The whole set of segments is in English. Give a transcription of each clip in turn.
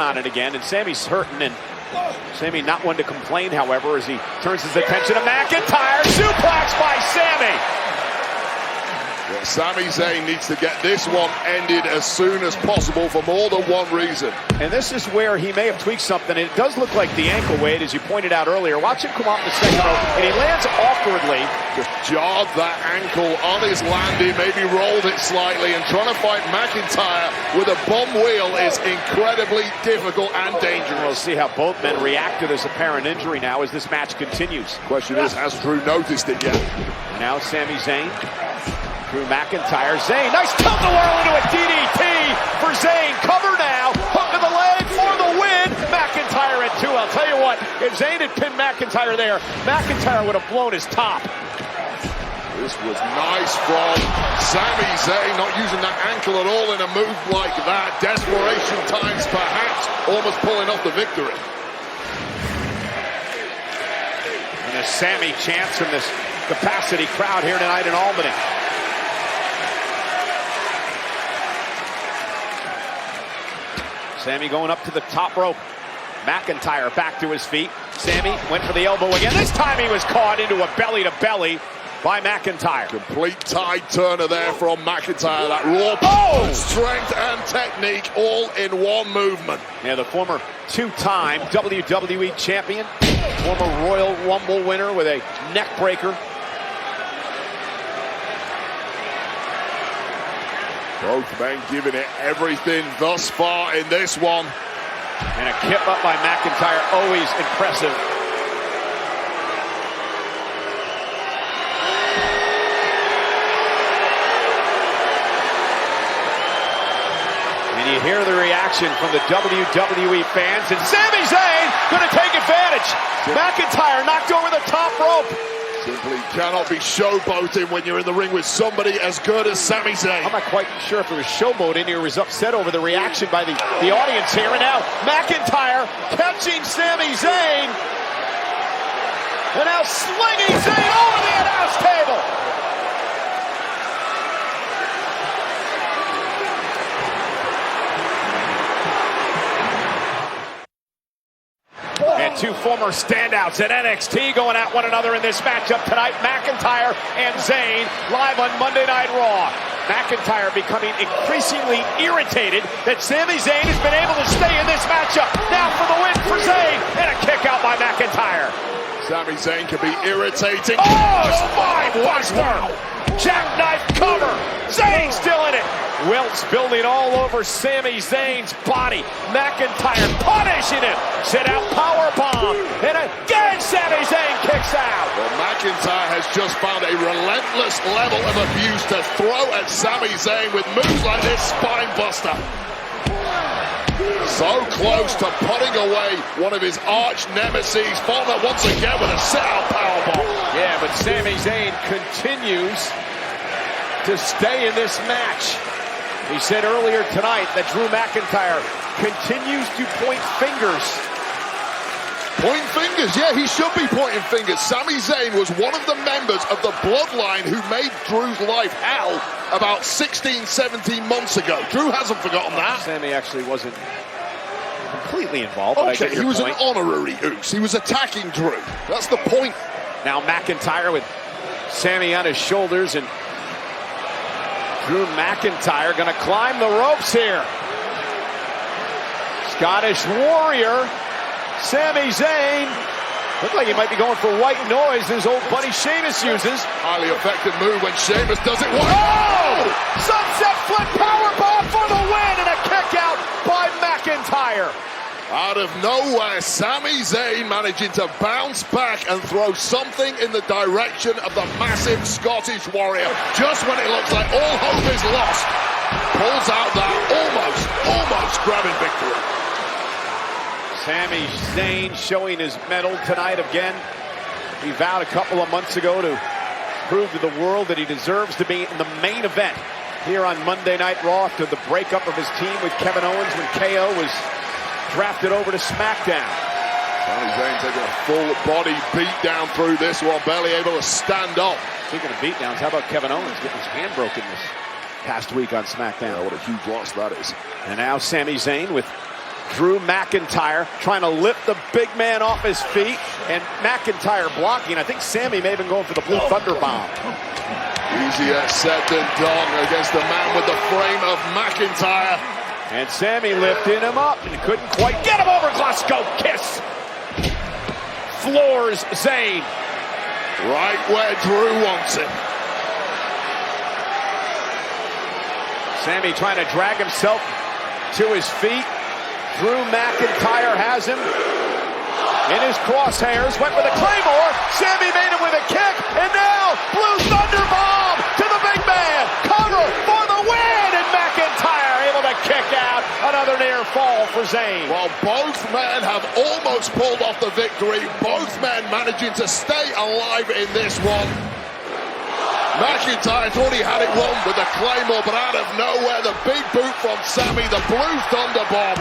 on it again, and Sami's hurting, and Sami not one to complain, however, as he turns his attention to McIntyre. Suplex by Sami. Well, Sami Zayn needs to get this one ended as soon as possible for more than one reason. And this is where he may have tweaked something. It does look like the ankle, Wade, as you pointed out earlier. Watch him come off the second rope, and he lands awkwardly. Just jarred that ankle on his landing, maybe rolled it slightly, and trying to fight McIntyre with a bum wheel is incredibly difficult and dangerous. We'll see how both men react to this apparent injury now as this match continues. Question is, has Drew noticed it yet? And now Sami Zayn. Drew McIntyre. Zayn, nice tilt-a-whirl into a DDT for Zayn. Cover now, hook to the leg for the win. McIntyre at 2. I'll tell you what, if Zayn had pinned McIntyre there, McIntyre would have blown his top. This was nice from Sami Zayn, not using that ankle at all in a move like that. Desperation times perhaps almost pulling off the victory. And a Sami chants from this capacity crowd here tonight in Albany. Sami going up to the top rope. McIntyre back to his feet. Sami went for the elbow again. This time he was caught into a belly-to-belly by McIntyre. Complete tide turner there from McIntyre. That raw strength and technique all in one movement. Yeah, the former two-time WWE champion, former Royal Rumble winner with a neck breaker. Both men giving it everything thus far in this one. And a kip up by McIntyre, always impressive. And you hear the reaction from the WWE fans, and Sami Zayn going to take advantage. McIntyre knocked over the top rope. Simply cannot be showboating when you're in the ring with somebody as good as Sami Zayn. I'm not quite sure if it was showboating or was upset over the reaction by the audience here. And now McIntyre catching Sami Zayn. And now slinging Zayn over the announce table. And two former standouts at NXT going at one another in this matchup tonight. McIntyre and Zayn live on Monday Night Raw. McIntyre becoming increasingly irritated that Sami Zayn has been able to stay in this matchup. Now for the win for Zayn, and a kick out by McIntyre. Sami Zayn can be irritating. Oh, spinebuster! Jackknife cover. Zayn still in it. Welts building all over Sami Zayn's body. McIntyre punishing him. Sit out powerbomb. And again Sami Zayn kicks out. Well, McIntyre has just found a relentless level of abuse to throw at Sami Zayn with moves like this spinebuster. So close to putting away one of his arch nemesis. Followed once again with a sit-out powerbomb. Yeah, but Sami Zayn continues to stay in this match. He said earlier tonight that Drew McIntyre continues to point fingers. Point fingers? Yeah, he should be pointing fingers. Sami Zayn was one of the members of the Bloodline who made Drew's life hell about 16, 17 months ago. Drew hasn't forgotten that. Sami actually wasn't completely involved. But okay, he was an honorary oos. He was attacking Drew. That's the point. Now McIntyre with Sami on his shoulders, and Drew McIntyre going to climb the ropes here. Scottish Warrior, Sami Zayn. Looked like he might be going for white noise his old buddy Sheamus uses. Highly effective move when Sheamus does it. Oh! Sunset flip powerbomb for the win, and a kick out by McIntyre. Out of nowhere, Sami Zayn managing to bounce back and throw something in the direction of the massive Scottish Warrior. Just when it looks like all hope is lost, pulls out that almost grabbing victory. Sami Zayn showing his mettle tonight again. He vowed a couple of months ago to prove to the world that he deserves to be in the main event here on Monday Night Raw after the breakup of his team with Kevin Owens when KO was drafted over to SmackDown. Sami Zayn taking a full body beat down through this one, barely able to stand up. Speaking of beatdowns, how about Kevin Owens getting his hand broken this past week on SmackDown? Yeah, what a huge loss that is. And now Sami Zayn with Drew McIntyre trying to lift the big man off his feet, and McIntyre blocking. I think Sammy may have been going for the Blue Thunder Bomb. Easier said than done against the man with the frame of McIntyre. And Sammy lifting him up and couldn't quite get him over. Glasgow kiss. Floors Zayn. Right where Drew wants him. Sammy trying to drag himself to his feet. Drew McIntyre has him in his crosshairs. Went with a Claymore. Sammy made him with a kick. And now Blue Thunder Bomb to the big man. Cover for the win. And McIntyre able to kick out. Another near fall for Zayn. While both men have almost pulled off the victory, both men managing to stay alive in this one. McIntyre thought he had it won with the Claymore, but out of nowhere, the big boot from Sammy, the Blue Thunder Bomb,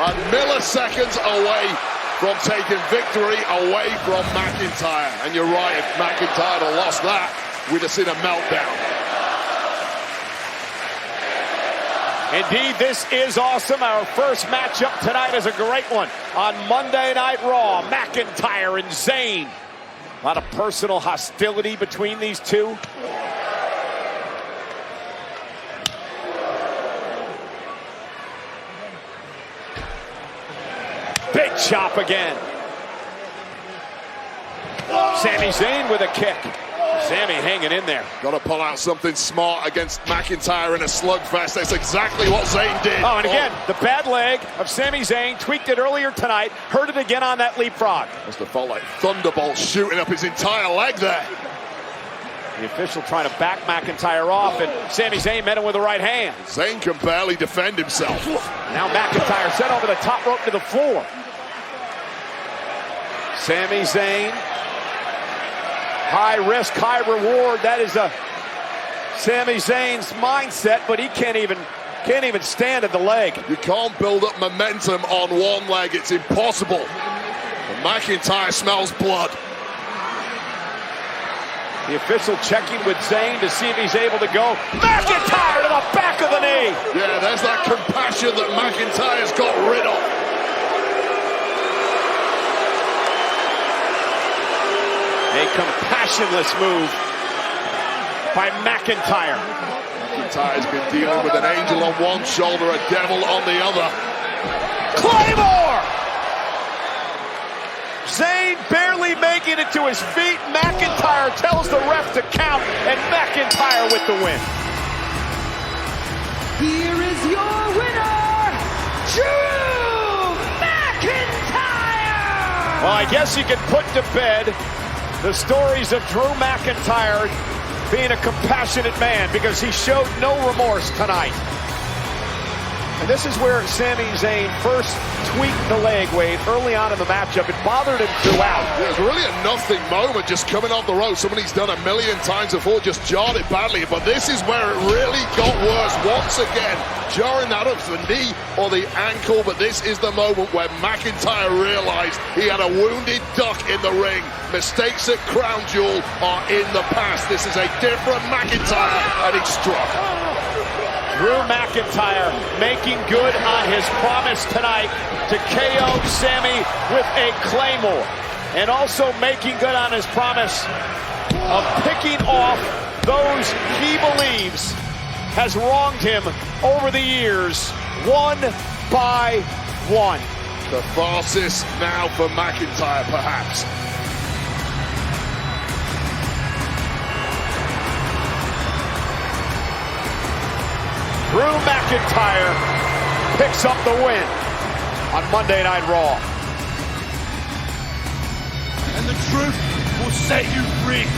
and milliseconds away from taking victory away from McIntyre. And you're right, if McIntyre had lost that, we'd have seen a meltdown. Indeed, this is awesome. Our first matchup tonight is a great one on Monday Night Raw. McIntyre and Zayn. A lot of personal hostility between these two. Big chop again. Sami Zayn with a kick. Sammy hanging in there. Got to pull out something smart against McIntyre in a slugfest. That's exactly what Zayn did. Oh, and again, the bad leg of Sami Zayn. Tweaked it earlier tonight. Hurt it again on that leapfrog. Must have felt like thunderbolt shooting up his entire leg there. The official trying to back McIntyre off, and Sami Zayn met him with the right hand. Zayn can barely defend himself. Now McIntyre sent over the top rope to the floor. Sami Zayn. High risk, high reward. That is Sami Zayn's mindset, but he can't even stand at the leg. You can't build up momentum on one leg. It's impossible. But McIntyre smells blood. The official checking with Zayn to see if he's able to go. McIntyre to the back of the knee. Yeah, there's that compassion that McIntyre's got rid of. A compassionless move by McIntyre. McIntyre's been dealing with an angel on one shoulder, a devil on the other. Claymore! Zayn barely making it to his feet. McIntyre tells the ref to count, and McIntyre with the win. Here is your winner, Drew McIntyre! Well, I guess you could put to bed the stories of Drew McIntyre being a compassionate man, because he showed no remorse tonight. And this is where Sami Zayn first tweaked the leg, Wade, early on in the matchup. It bothered him throughout. It was really a nothing moment, just coming off the rope. Somebody's done a million times before, just jarred it badly. But this is where it really got worse once again. Jarring that up to the knee or the ankle. But this is the moment where McIntyre realized he had a wounded duck in the ring. Mistakes at Crown Jewel are in the past. This is a different McIntyre, and he struck. Drew McIntyre making good on his promise tonight to KO Sammy with a Claymore. And also making good on his promise of picking off those he believes has wronged him over the years, one by one. Catharsis now for McIntyre, perhaps. Drew McIntyre picks up the win on Monday Night Raw. And the truth will set you free.